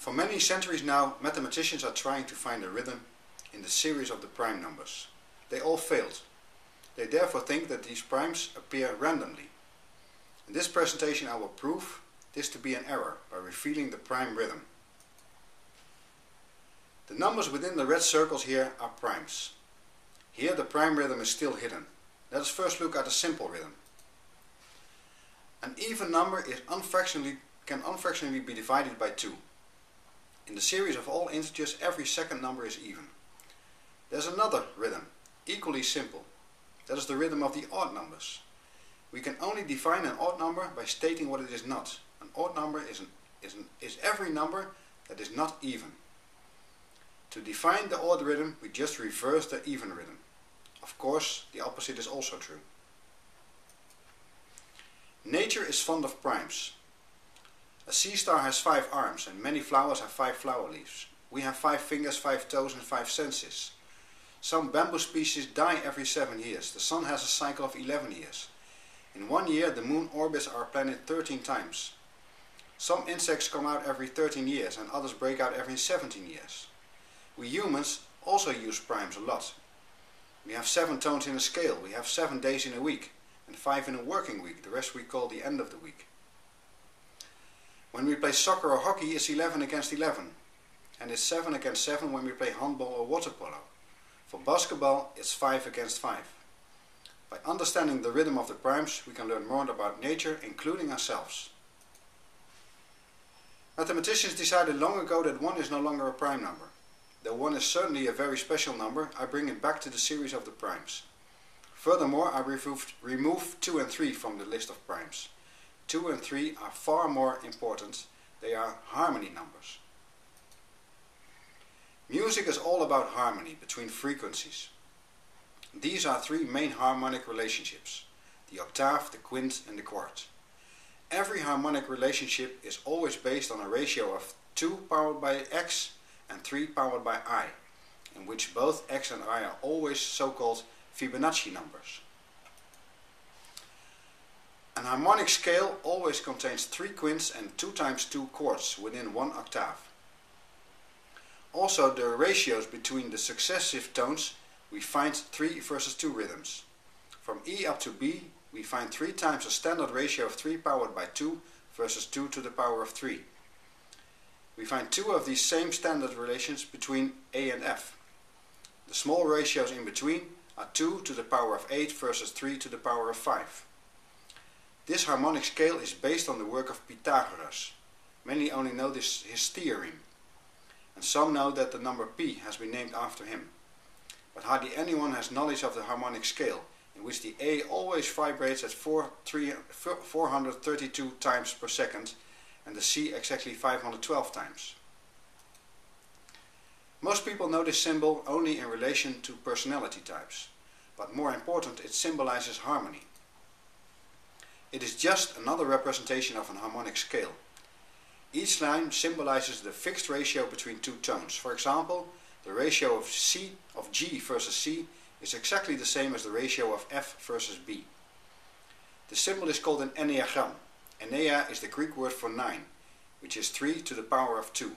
For many centuries now, mathematicians are trying to find a rhythm in the series of the prime numbers. They all failed. They therefore think that these primes appear randomly. In this presentation I will prove this to be an error by revealing the prime rhythm. The numbers within the red circles here are primes. Here the prime rhythm is still hidden. Let us first look at a simple rhythm. An even number can unfractionally be divided by 2. In the series of all integers, every second number is even. There's another rhythm, equally simple. That is the rhythm of the odd numbers. We can only define an odd number by stating what it is not. An odd number is every number that is not even. To define the odd rhythm, we just reverse the even rhythm. Of course, the opposite is also true. Nature is fond of primes. A sea star has 5 arms and many flowers have 5 flower leaves. We have 5 fingers, 5 toes and 5 senses. Some bamboo species die every 7 years. The sun has a cycle of 11 years. In 1 year the moon orbits our planet 13 times. Some insects come out every 13 years and others break out every 17 years. We humans also use primes a lot. We have 7 tones in a scale, we have 7 days in a week and 5 in a working week, the rest we call the end of the week. When we play soccer or hockey it's 11 against 11 and it's 7 against 7 when we play handball or water polo. For basketball it's 5 against 5. By understanding the rhythm of the primes we can learn more about nature, including ourselves. Mathematicians decided long ago that 1 is no longer a prime number. Though 1 is certainly a very special number, I bring it back to the series of the primes. Furthermore, I removed 2 and 3 from the list of primes. 2 and 3 are far more important. They are harmony numbers. Music is all about harmony between frequencies. These are 3 main harmonic relationships: the octave, the quint and the quart. Every harmonic relationship is always based on a ratio of 2 powered by x and 3 powered by I, in which both x and I are always so-called Fibonacci numbers. An harmonic scale always contains 3 quints and 2 times 2 quarts within 1 octave. Also, the ratios between the successive tones we find 3 versus 2 rhythms. From E up to B we find 3 times a standard ratio of 3 powered by 2 versus 2 to the power of 3. We find 2 of these same standard relations between A and F. The small ratios in between are 2 to the power of 8 versus 3 to the power of 5. This harmonic scale is based on the work of Pythagoras. Many only know his theorem, and some know that the number Pi has been named after him. But hardly anyone has knowledge of the harmonic scale, in which the A always vibrates at 432 times per second and the C exactly 512 times. Most people know this symbol only in relation to personality types, but more important, it symbolizes harmony. It is just another representation of an harmonic scale. Each line symbolizes the fixed ratio between 2 tones. For example, the ratio of G versus C is exactly the same as the ratio of F versus B. The symbol is called an enneagram. Ennea is the Greek word for 9, which is 3 to the power of 2.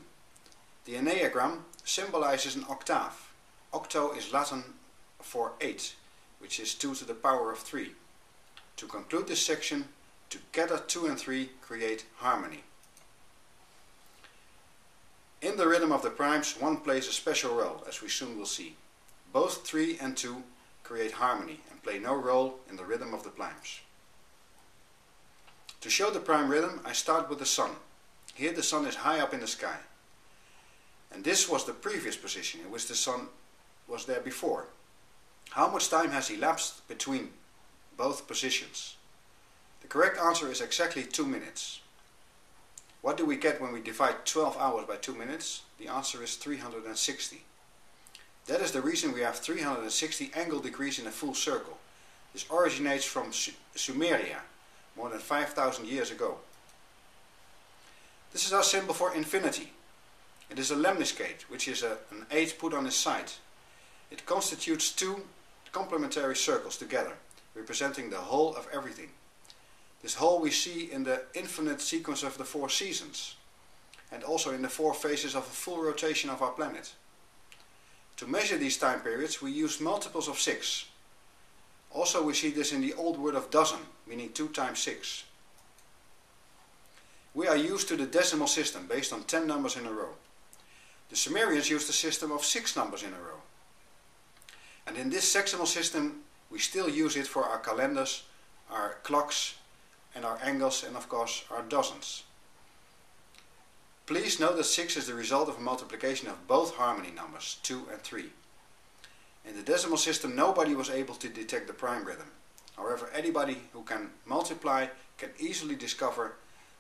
The enneagram symbolizes an octave. Octo is Latin for 8, which is 2 to the power of 3. To conclude this section, together 2 and 3 create harmony. In the rhythm of the primes, 1 plays a special role, as we soon will see. Both 3 and 2 create harmony and play no role in the rhythm of the primes. To show the prime rhythm, I start with the sun. Here the sun is high up in the sky. And this was the previous position in which the sun was there before. How much time has elapsed between both positions? The correct answer is exactly 2 minutes. What do we get when we divide 12 hours by 2 minutes? The answer is 360. That is the reason we have 360 angle degrees in a full circle. This originates from Sumeria, more than 5,000 years ago. This is our symbol for infinity. It is a lemniscate, which is an 8 put on its side. It constitutes 2 complementary circles together, representing the whole of everything. This whole we see in the infinite sequence of the 4 seasons. and also in the 4 phases of a full rotation of our planet. To measure these time periods we used multiples of 6. Also we see this in the old word of dozen, meaning 2 times 6. We are used to the decimal system based on 10 numbers in a row. The Sumerians used a system of 6 numbers in a row. And in this sexamal system we still use it for our calendars, our clocks and our angles and of course our dozens. Please note that 6 is the result of a multiplication of both harmony numbers, 2 and 3. In the decimal system nobody was able to detect the prime rhythm. However, anybody who can multiply can easily discover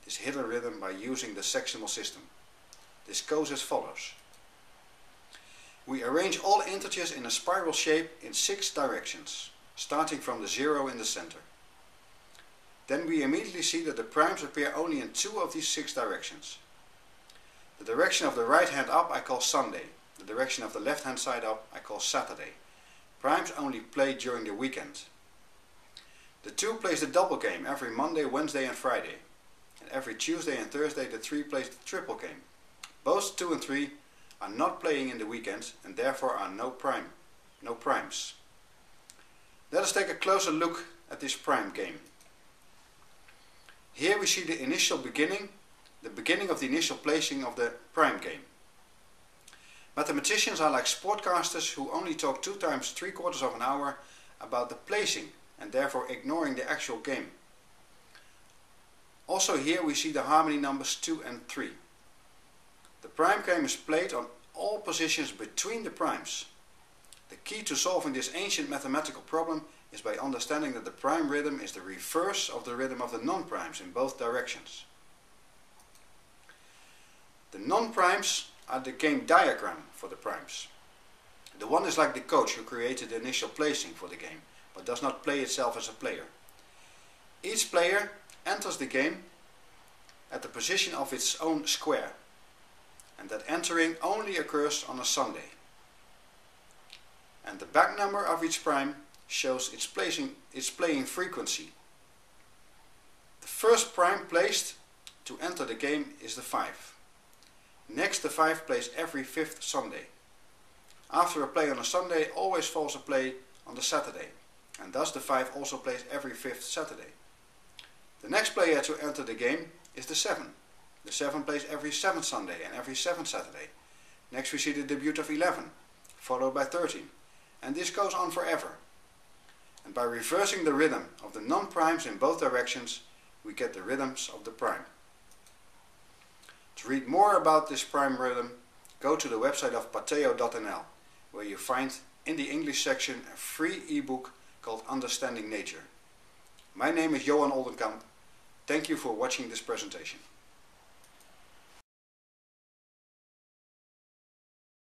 this hidden rhythm by using the sexamal system. This goes as follows. We arrange all integers in a spiral shape in 6 directions, starting from the 0 in the center. Then we immediately see that the primes appear only in 2 of these 6 directions. The direction of the right hand up I call Sunday. The direction of the left hand side up I call Saturday. Primes only play during the weekend. The 2 plays the double game every Monday, Wednesday and Friday. And every Tuesday and Thursday the 3 plays the triple game. Both 2 and 3 are not playing in the weekend and therefore are no primes. Let us take a closer look at this prime game. Here we see the initial beginning, the beginning of the initial placing of the prime game. Mathematicians are like sportcasters who only talk 2 times 3/4 of an hour about the placing and therefore ignoring the actual game. Also here we see the harmony numbers 2 and 3. The prime game is played on all positions between the primes. The key to solving this ancient mathematical problem is by understanding that the prime rhythm is the reverse of the rhythm of the non-primes in both directions. The non-primes are the game diagram for the primes. The one is like the coach who created the initial placing for the game, but does not play itself as a player. Each player enters the game at the position of its own square, and that entering only occurs on a Sunday. And the back number of each prime shows its playing frequency. The first prime placed to enter the game is the 5. Next the 5 plays every 5th Sunday. After a play on a Sunday always follows a play on the Saturday, and thus the 5 also plays every 5th Saturday. The next player to enter the game is the 7. The 7 plays every 7th Sunday and every 7th Saturday. Next we see the debut of 11, followed by 13, and this goes on forever. And by reversing the rhythm of the non-primes in both directions, we get the rhythms of the prime. To read more about this prime rhythm, go to the website of pateo.nl, where you find in the English section a free ebook called Understanding Nature. My name is Johan Oldenkamp. Thank you for watching this presentation.